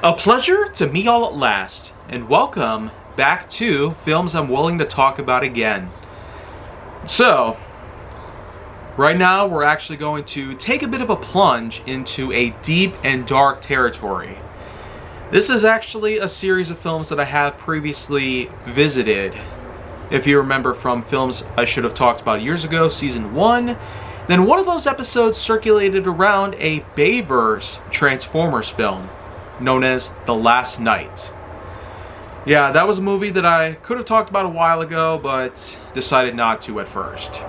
A pleasure to meet y'all at last, and welcome back to Films I'm Willing to Talk About Again. So, right now we're actually going to take a bit of a plunge into a deep and dark territory. This is actually a series of films that I have previously visited. If you remember from films I should have talked about years ago, season 1, then one of those episodes circulated around a Bayverse Transformers film known as The Last Knight. Yeah, that was a movie that I could have talked about a while ago, but decided not to at first.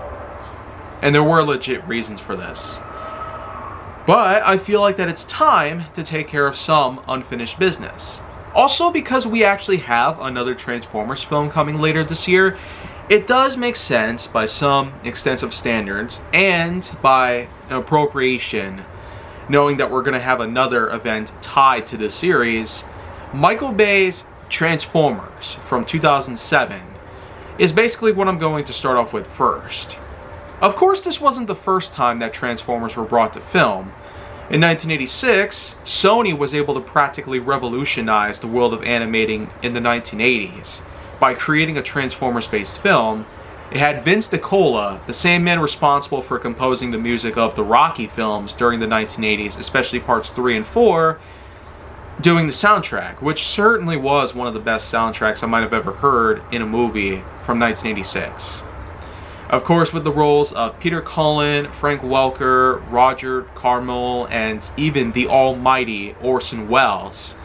And there were legit reasons for this. But I feel like that it's time to take care of some unfinished business. Also, because we actually have another Transformers film coming later this year, it does make sense by some extensive standards and by appropriation, knowing that we're going to have another event tied to this series. Michael Bay's Transformers from 2007 is basically what I'm going to start off with first. Of course, this wasn't the first time that Transformers were brought to film. In 1986, Sony was able to practically revolutionize the world of animating in the 1980s by creating a Transformers-based film. It had Vince DiCola, the same man responsible for composing the music of the Rocky films during the 1980s, especially parts 3 and 4, doing the soundtrack, which certainly was one of the best soundtracks I might have ever heard in a movie from 1986. Of course, with the roles of Peter Cullen, Frank Welker, Roger Carmel, and even the almighty Orson Welles.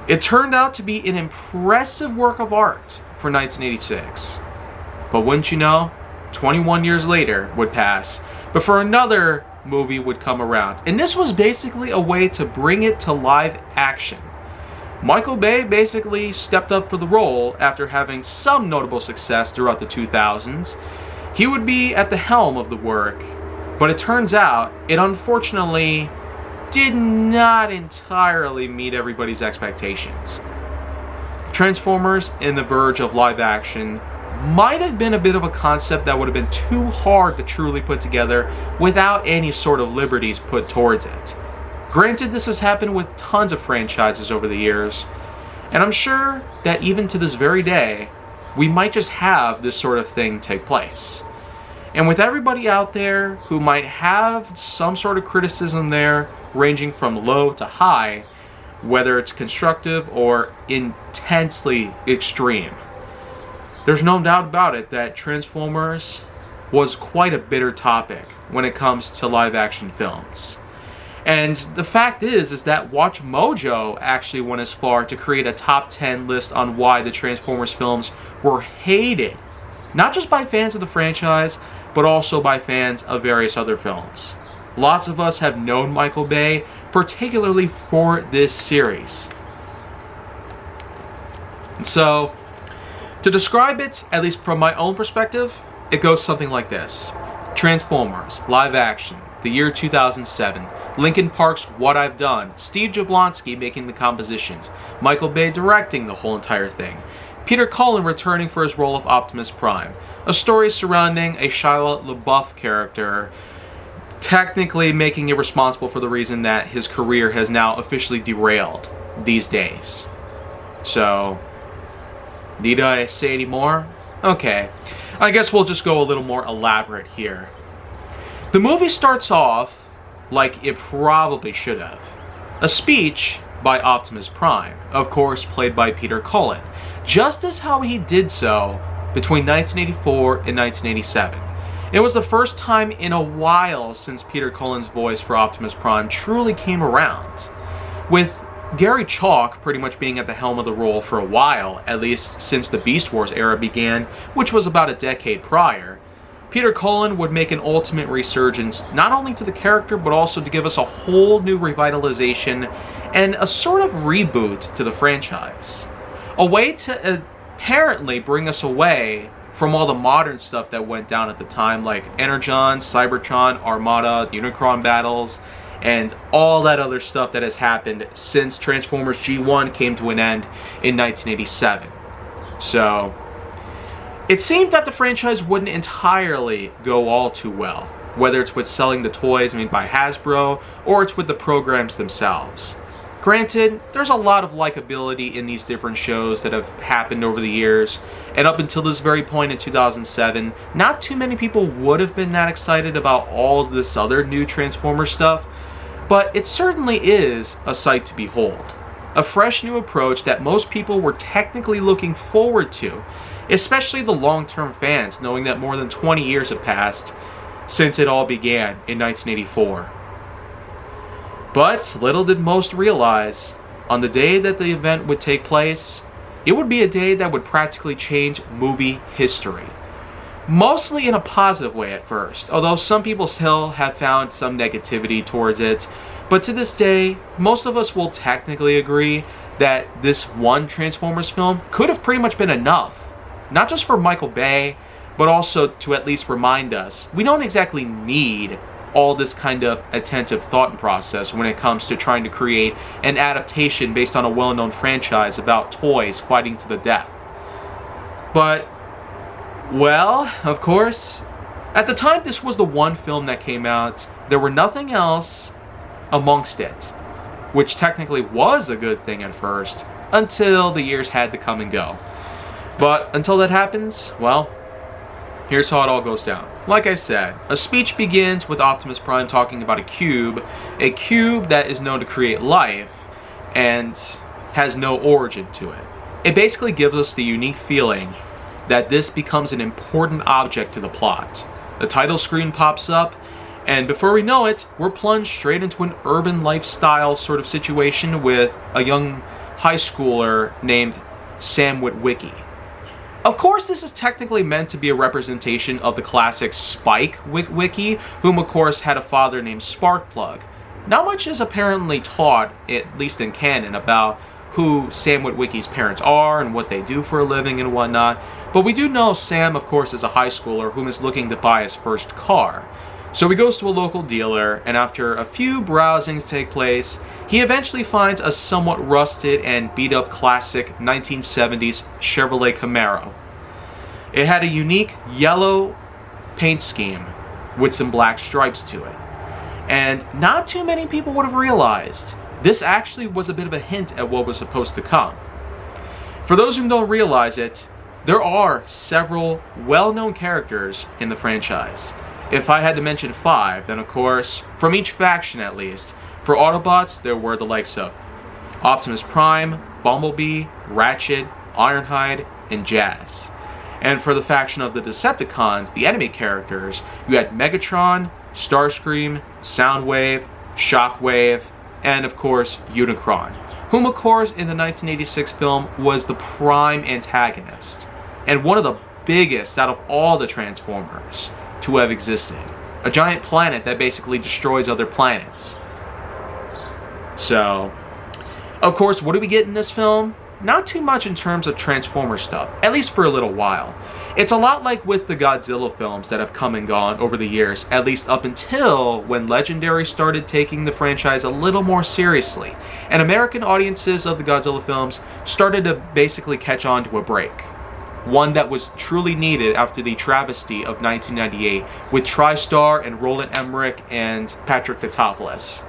It turned out to be an impressive work of art for 1986. But wouldn't you know, 21 years later would pass before another movie would come around. And this was basically a way to bring it to live action. Michael Bay basically stepped up for the role after having some notable success throughout the 2000s. He would be at the helm of the work, but it turns out it unfortunately did not entirely meet everybody's expectations. Transformers in the verge of live action might have been a bit of a concept that would have been too hard to truly put together without any sort of liberties put towards it. Granted, this has happened with tons of franchises over the years, and I'm sure that even to this very day, we might just have this sort of thing take place. And with everybody out there who might have some sort of criticism there, ranging from low to high, whether it's constructive or intensely extreme, there's no doubt about it that Transformers was quite a bitter topic when it comes to live action films. And the fact is that Watch Mojo actually went as far to create a top 10 list on why the Transformers films were hated, not just by fans of the franchise, but also by fans of various other films. Lots of us have known Michael Bay, particularly for this series. And so, to describe it, at least from my own perspective, it goes something like this. Transformers, live action, the year 2007. Linkin Park's What I've Done. Steve Jablonsky making the compositions. Michael Bay directing the whole entire thing. Peter Cullen returning for his role of Optimus Prime. A story surrounding a Shia LaBeouf character, technically making it responsible for the reason that his career has now officially derailed these days. So, need I say any more? Okay, I guess we'll just go a little more elaborate here. The movie starts off like it probably should have. A speech by Optimus Prime, of course played by Peter Cullen, just as how he did so between 1984 and 1987. It was the first time in a while since Peter Cullen's voice for Optimus Prime truly came around, with Gary Chalk pretty much being at the helm of the role for a while, at least since the Beast Wars era began, which was about a decade prior. Peter Cullen would make an ultimate resurgence, not only to the character, but also to give us a whole new revitalization and a sort of reboot to the franchise. A way to apparently bring us away from all the modern stuff that went down at the time, like Energon, Cybertron, Armada, the Unicron battles, and all that other stuff that has happened since Transformers G1 came to an end in 1987. So, it seemed that the franchise wouldn't entirely go all too well, whether it's with selling the toys made by Hasbro, or it's with the programs themselves. Granted, there's a lot of likability in these different shows that have happened over the years, and up until this very point in 2007, not too many people would have been that excited about all this other new Transformers stuff, but it certainly is a sight to behold. A fresh new approach that most people were technically looking forward to, especially the long-term fans, knowing that more than 20 years have passed since it all began in 1984. But little did most realize, on the day that the event would take place, it would be a day that would practically change movie history. Mostly in a positive way at first, although some people still have found some negativity towards it. But to this day, most of us will technically agree that this one Transformers film could have pretty much been enough. Not just for Michael Bay, but also to at least remind us we don't exactly need all this kind of attentive thought process when it comes to trying to create an adaptation based on a well-known franchise about toys fighting to the death. But, well, of course, at the time this was the one film that came out, there were nothing else amongst it, which technically was a good thing at first, until the years had to come and go. But until that happens, well, here's how it all goes down. Like I said, a speech begins with Optimus Prime talking about a cube that is known to create life and has no origin to it. It basically gives us the unique feeling that this becomes an important object to the plot. The title screen pops up, and before we know it, we're plunged straight into an urban lifestyle sort of situation with a young high schooler named Sam Witwicky. Of course, this is technically meant to be a representation of the classic Spike Witwicky, whom of course had a father named Sparkplug. Not much is apparently taught, at least in canon, about who Sam Witwicky's parents are and what they do for a living and whatnot, but we do know Sam, of course, is a high schooler whom is looking to buy his first car. So he goes to a local dealer, and after a few browsings take place, he eventually finds a somewhat rusted and beat-up classic 1970s Chevrolet Camaro. It had a unique yellow paint scheme with some black stripes to it. And not too many people would have realized this actually was a bit of a hint at what was supposed to come. For those who don't realize it, there are several well-known characters in the franchise. If I had to mention 5, then of course, from each faction at least, for Autobots, there were the likes of Optimus Prime, Bumblebee, Ratchet, Ironhide, and Jazz. And for the faction of the Decepticons, the enemy characters, you had Megatron, Starscream, Soundwave, Shockwave, and of course, Unicron, whom of course in the 1986 film was the prime antagonist, and one of the biggest out of all the Transformers to have existed. A giant planet that basically destroys other planets. So, of course, what do we get in this film? Not too much in terms of Transformer stuff, at least for a little while. It's a lot like with the Godzilla films that have come and gone over the years, at least up until when Legendary started taking the franchise a little more seriously, and American audiences of the Godzilla films started to basically catch on to a break. One that was truly needed after the travesty of 1998 with TriStar and Roland Emmerich and Patrick Tatopoulos.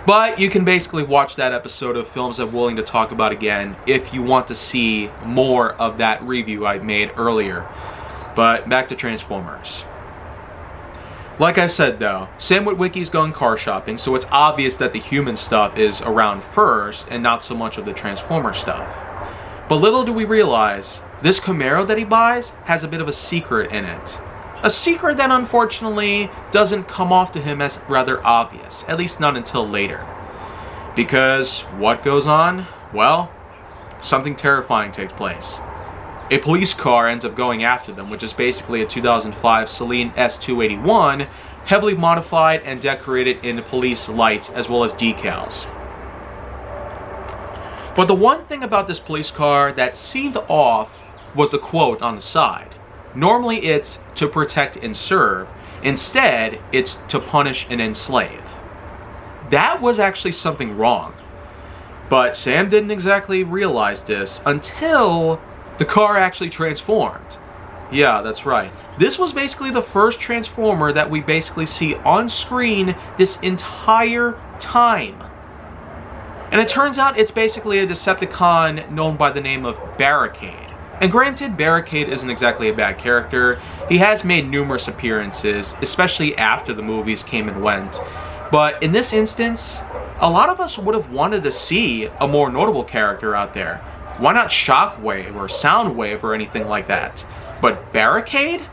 But you can basically watch that episode of Films I'm Willing to Talk About again if you want to see more of that review I made earlier. But back to Transformers. Like I said though, Sam Witwicky's going car shopping, so it's obvious that the human stuff is around first and not so much of the Transformer stuff. But little do we realize, this Camaro that he buys has a bit of a secret in it. A secret that unfortunately doesn't come off to him as rather obvious, at least not until later. Because what goes on? Well, something terrifying takes place. A police car ends up going after them, which is basically a 2005 Saleen S281, heavily modified and decorated in police lights as well as decals. But the one thing about this police car that seemed off was the quote on the side. Normally it's to protect and serve. Instead, it's to punish and enslave. That was actually something wrong. But Sam didn't exactly realize this until the car actually transformed. Yeah, that's right. This was basically the first Transformer that we basically see on screen this entire time. And it turns out it's basically a Decepticon known by the name of Barricade. And granted, Barricade isn't exactly a bad character. He has made numerous appearances, especially after the movies came and went. But in this instance, a lot of us would have wanted to see a more notable character out there. Why not Shockwave or Soundwave or anything like that? But Barricade?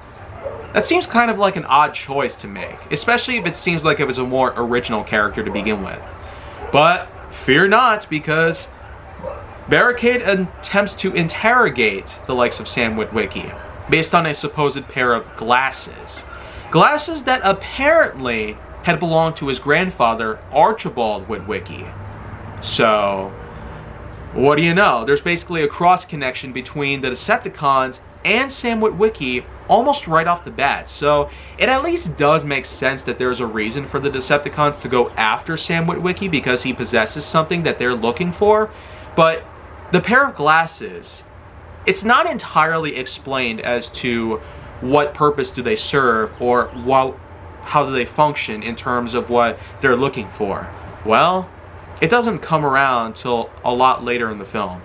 That seems kind of like an odd choice to make, especially if it seems like it was a more original character to begin with. But fear not, because Barricade attempts to interrogate the likes of Sam Witwicky based on a supposed pair of glasses. Glasses that apparently had belonged to his grandfather, Archibald Witwicky. So, what do you know? There's basically a cross-connection between the Decepticons and Sam Witwicky almost right off the bat. So, it at least does make sense that there's a reason for the Decepticons to go after Sam Witwicky because he possesses something that they're looking for. But the pair of glasses, it's not entirely explained as to what purpose do they serve or how do they function in terms of what they're looking for. Well, it doesn't come around till a lot later in the film.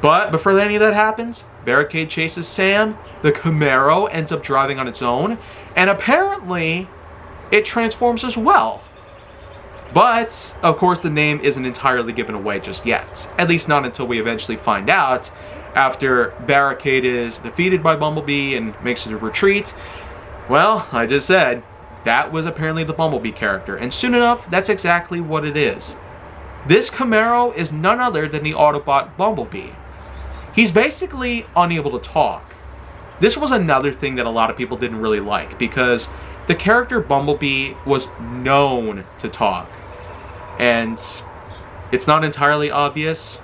But before any of that happens, Barricade chases Sam, the Camaro ends up driving on its own, and apparently it transforms as well. But, of course, the name isn't entirely given away just yet. At least not until we eventually find out after Barricade is defeated by Bumblebee and makes a retreat. Well, I just said, that was apparently the Bumblebee character. And soon enough, that's exactly what it is. This Camaro is none other than the Autobot Bumblebee. He's basically unable to talk. This was another thing that a lot of people didn't really like, because the character Bumblebee was known to talk. And it's not entirely obvious,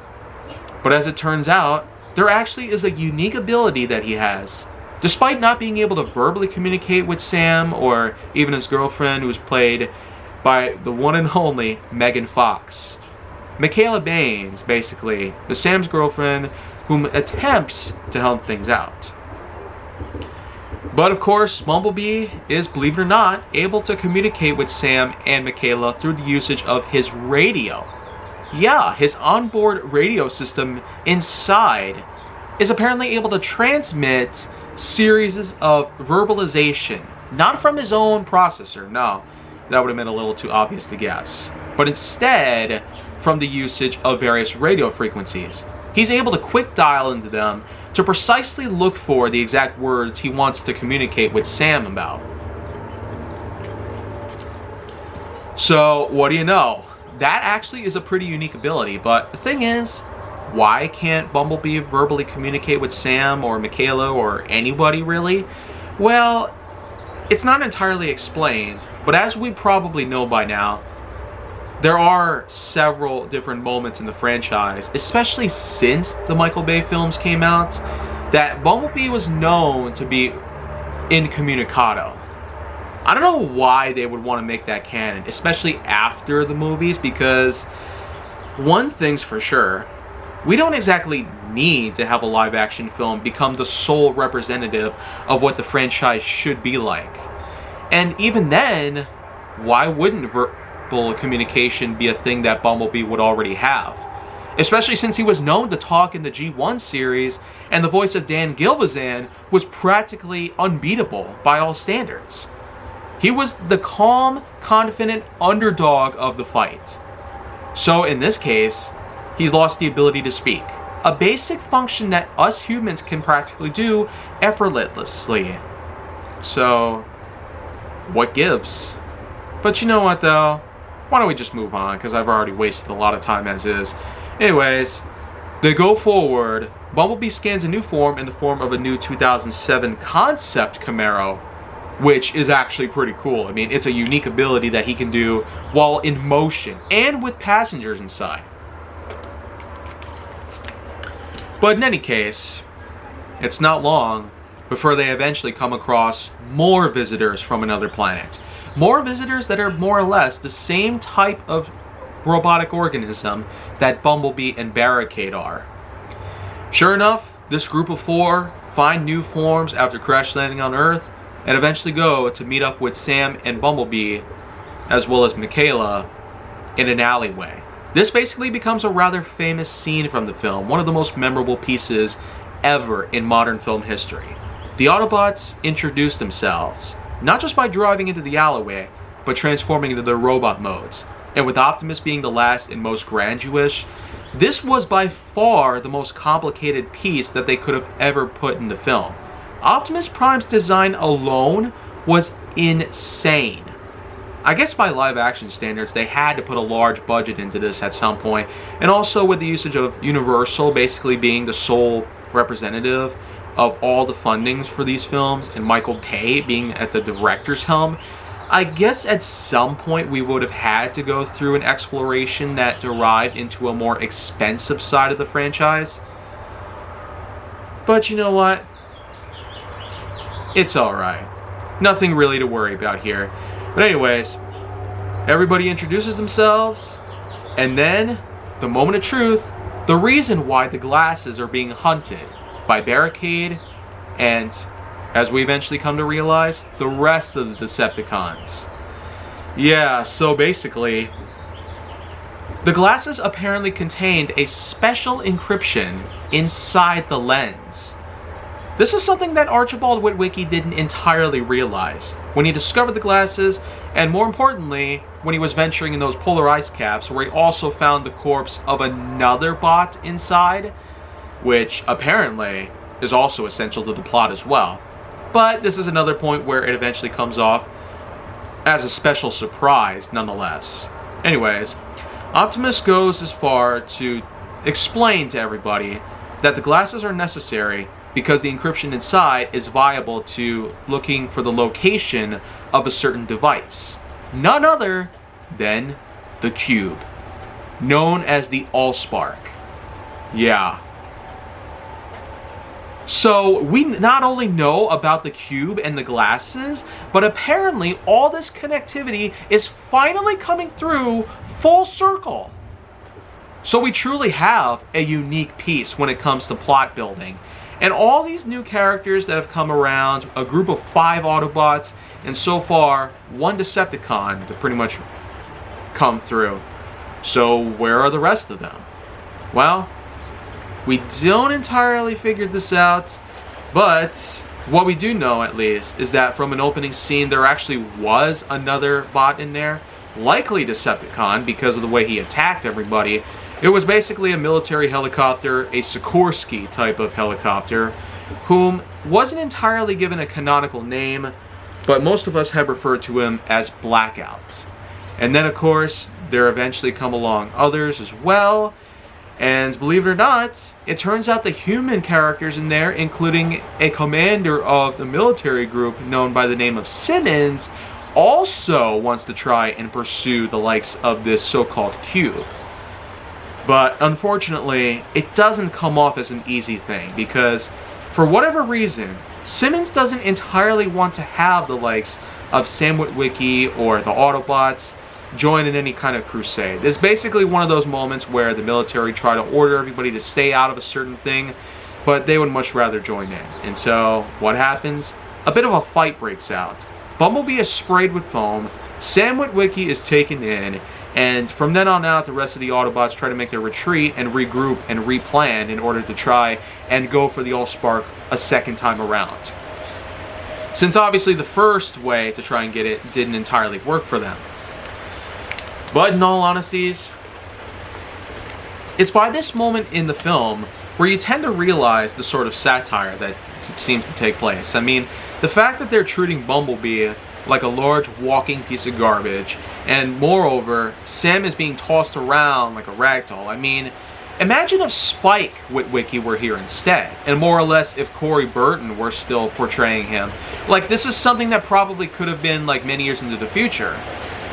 but as it turns out, there actually is a unique ability that he has. Despite not being able to verbally communicate with Sam or even his girlfriend, who's played by the one and only Megan Fox. Mikaela Banes, basically, is Sam's girlfriend, whom attempts to help things out. But of course, Bumblebee is, believe it or not, able to communicate with Sam and Mikaela through the usage of his radio. Yeah, his onboard radio system inside is apparently able to transmit series of verbalization. Not from his own processor, no. That would have been a little too obvious to guess. But instead, from the usage of various radio frequencies. He's able to quick dial into them to precisely look for the exact words he wants to communicate with Sam about. So, what do you know? That actually is a pretty unique ability, but the thing is, why can't Bumblebee verbally communicate with Sam or Mikaela or anybody really? Well, it's not entirely explained, but as we probably know by now, there are several different moments in the franchise, especially since the Michael Bay films came out, that Bumblebee was known to be incommunicado. I don't know why they would want to make that canon, especially after the movies, because one thing's for sure, we don't exactly need to have a live-action film become the sole representative of what the franchise should be like. And even then, why wouldn't verbal communication be a thing that Bumblebee would already have? Especially since he was known to talk in the G1 series, and the voice of Dan Gilvezan was practically unbeatable by all standards. He was the calm, confident underdog of the fight. So in this case, he lost the ability to speak, a basic function that us humans can practically do effortlessly. So, what gives? But you know what though? Why don't we just move on, because I've already wasted a lot of time as is. Anyways, they go forward. Bumblebee scans a new form in the form of a new 2007 concept Camaro, which is actually pretty cool. I mean, it's a unique ability that he can do while in motion and with passengers inside. But in any case, it's not long before they eventually come across more visitors from another planet. More visitors that are more or less the same type of robotic organism that Bumblebee and Barricade are. Sure enough, this group of four find new forms after crash landing on Earth, and eventually go to meet up with Sam and Bumblebee, as well as Mikaela, in an alleyway. This basically becomes a rather famous scene from the film, one of the most memorable pieces ever in modern film history. The Autobots introduce themselves, not just by driving into the alleyway, but transforming into their robot modes. And with Optimus being the last and most grandiose, this was by far the most complicated piece that they could have ever put in the film. Optimus Prime's design alone was insane. I guess by live action standards, they had to put a large budget into this at some point, and also with the usage of Universal basically being the sole representative of all the fundings for these films, and Michael Bay being at the director's helm, I guess at some point we would have had to go through an exploration that derived into a more expensive side of the franchise. But you know what? It's alright. Nothing really to worry about here. But anyways, everybody introduces themselves, and then, the moment of truth, the reason why the glasses are being hunted by Barricade and, as we eventually come to realize, the rest of the Decepticons. Yeah, so basically, the glasses apparently contained a special encryption inside the lens. This is something that Archibald Witwicky didn't entirely realize when he discovered the glasses, and more importantly, when he was venturing in those polar ice caps, where he also found the corpse of another bot inside, which apparently is also essential to the plot as well. But this is another point where it eventually comes off as a special surprise nonetheless. Anyways, Optimus goes as far to explain to everybody that the glasses are necessary because the encryption inside is viable to looking for the location of a certain device. None other than the Cube, known as the Allspark. Yeah. So we not only know about the Cube and the glasses, but apparently all this connectivity is finally coming through full circle. So we truly have a unique piece when it comes to plot building. And all these new characters that have come around, a group of 5 Autobots, and so far, 1 Decepticon to pretty much come through. So where are the rest of them? Well, we don't entirely figure this out, but what we do know at least is that from an opening scene there actually was another bot in there, likely Decepticon because of the way he attacked everybody. It was basically a military helicopter, a Sikorsky type of helicopter, whom wasn't entirely given a canonical name, but most of us have referred to him as Blackout. And then of course, there eventually come along others as well, and believe it or not, it turns out the human characters in there, including a commander of the military group known by the name of Simmons, also wants to try and pursue the likes of this so-called Cube. But unfortunately, it doesn't come off as an easy thing because, for whatever reason, Simmons doesn't entirely want to have the likes of Sam Witwicky or the Autobots join in any kind of crusade. It's basically one of those moments where the military try to order everybody to stay out of a certain thing, but they would much rather join in. And so, what happens? A bit of a fight breaks out. Bumblebee is sprayed with foam, Sam Witwicky is taken in, and from then on out, the rest of the Autobots try to make their retreat and regroup and replan in order to try and go for the Allspark a second time around. Since obviously the first way to try and get it didn't entirely work for them. But in all honesty, it's by this moment in the film where you tend to realize the sort of satire that seems to take place. I mean, the fact that they're treating Bumblebee like a large walking piece of garbage, and moreover, Sam is being tossed around like a ragdoll. I mean, imagine if Spike Witwicky were here instead, and more or less if Corey Burton were still portraying him. Like, this is something that probably could have been like many years into the future.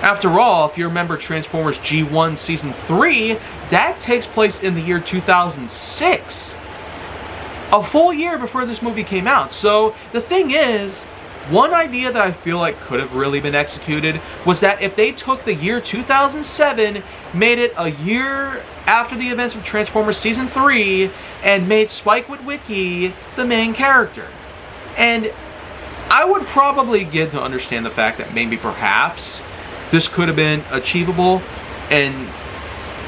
After all, if you remember Transformers G1 Season 3, that takes place in the year 2006. A full year before this movie came out. So, the thing is, one idea that I feel like could have really been executed was that if they took the year 2007, made it a year after the events of Transformers Season 3, and made Spike Witwicky the main character. And I would probably get to understand the fact that maybe perhaps this could have been achievable, and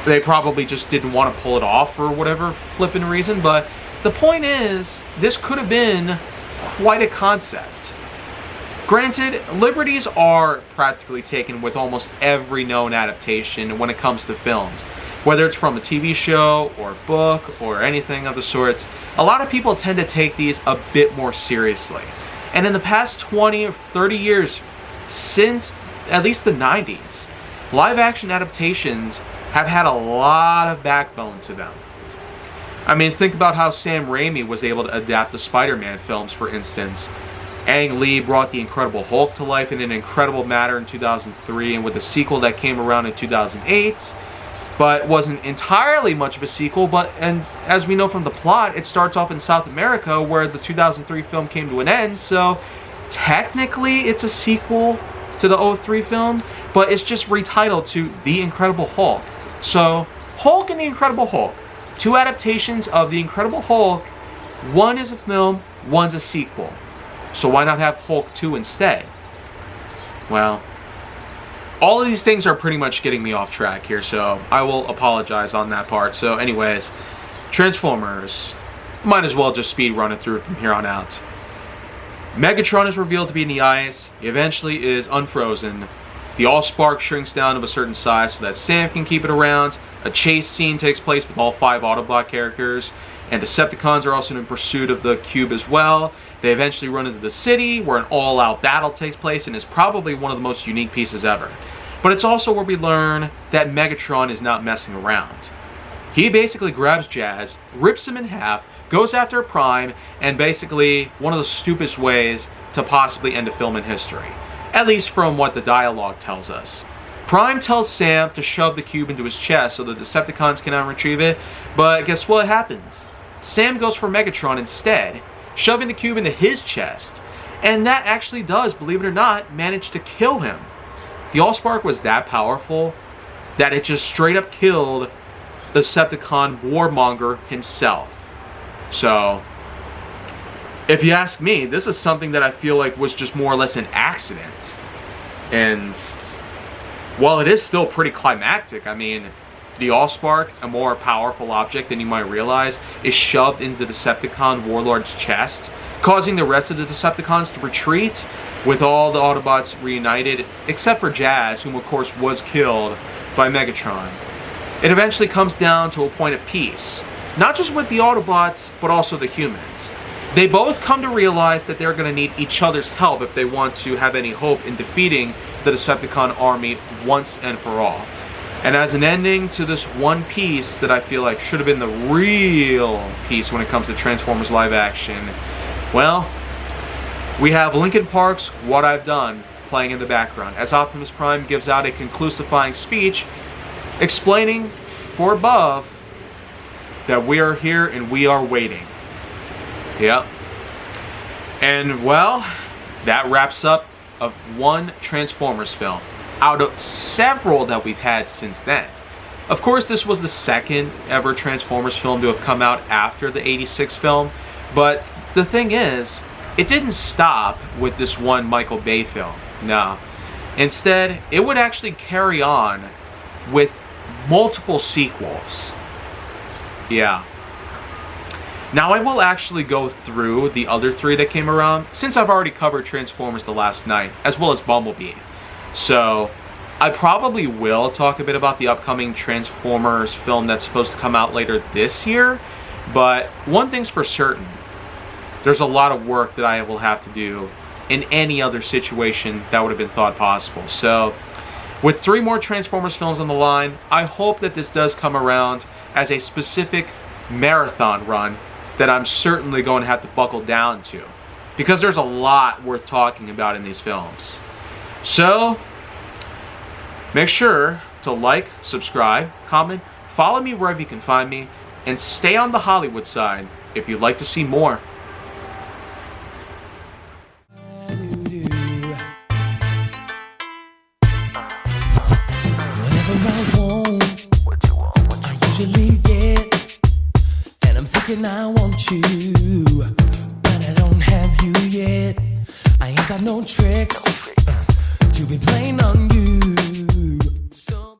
they probably just didn't want to pull it off for whatever flippin' reason. But the point is, this could have been quite a concept. Granted, liberties are practically taken with almost every known adaptation when it comes to films. Whether it's from a TV show or book or anything of the sort, a lot of people tend to take these a bit more seriously. And in the past 20 or 30 years, since at least the 90s, live action adaptations have had a lot of backbone to them. I mean, think about how Sam Raimi was able to adapt the Spider-Man films, for instance. Ang Lee brought The Incredible Hulk to life in an incredible manner in 2003, and with a sequel that came around in 2008, but wasn't entirely much of a sequel. And as we know from the plot, it starts off in South America where the 2003 film came to an end, so technically it's a sequel to the 2003 film, but it's just retitled to The Incredible Hulk. So, Hulk and The Incredible Hulk. Two adaptations of The Incredible Hulk. One is a film, one's a sequel. So why not have Hulk 2 instead? Well, all of these things are pretty much getting me off track here, so I will apologize on that part. So anyways, Transformers. Might as well just speed run it through from here on out. Megatron is revealed to be in the ice. He eventually is unfrozen. The Allspark shrinks down to a certain size so that Sam can keep it around. A chase scene takes place with all 5 Autobot characters. And Decepticons are also in pursuit of the cube as well. They eventually run into the city where an all-out battle takes place and is probably one of the most unique pieces ever. But it's also where we learn that Megatron is not messing around. He basically grabs Jazz, rips him in half, goes after Prime, and basically one of the stupidest ways to possibly end a film in history. At least from what the dialogue tells us. Prime tells Sam to shove the cube into his chest so the Decepticons cannot retrieve it, but guess what happens? Sam goes for Megatron instead, shoving the cube into his chest, and that actually does, believe it or not, manage to kill him. The Allspark was that powerful that it just straight up killed the Decepticon Warmonger himself. So, if you ask me, this is something that I feel like was just more or less an accident. And while it is still pretty climactic, I mean, the Allspark, a more powerful object than you might realize, is shoved into the Decepticon Warlord's chest, causing the rest of the Decepticons to retreat, with all the Autobots reunited, except for Jazz, whom of course was killed by Megatron. It eventually comes down to a point of peace, not just with the Autobots, but also the humans. They both come to realize that they're going to need each other's help if they want to have any hope in defeating the Decepticon army once and for all. And as an ending to this one piece that I feel like should have been the real piece when it comes to Transformers live action, well, we have Linkin Park's What I've Done playing in the background as Optimus Prime gives out a conclusifying speech explaining for above that we are here and we are waiting. Yep. And well, that wraps up of one Transformers film out of several that we've had since then. Of course, this was the second ever Transformers film to have come out after the '86 film, but the thing is, it didn't stop with this one Michael Bay film. No. Instead, it would actually carry on with multiple sequels. Yeah. Now I will actually go through the other 3 that came around, since I've already covered Transformers the last night, as well as Bumblebee. So, I probably will talk a bit about the upcoming Transformers film that's supposed to come out later this year, but one thing's for certain, there's a lot of work that I will have to do in any other situation that would have been thought possible. So, with 3 more Transformers films on the line, I hope that this does come around as a specific marathon run that I'm certainly going to have to buckle down to, because there's a lot worth talking about in these films. So, make sure to like, subscribe, comment, follow me wherever you can find me, and stay on the Hollywood side if you'd like to see more. Whatever I want, I usually get, and I'm thinking I want you, but I don't have you yet. I ain't got no tricks to be playing on you.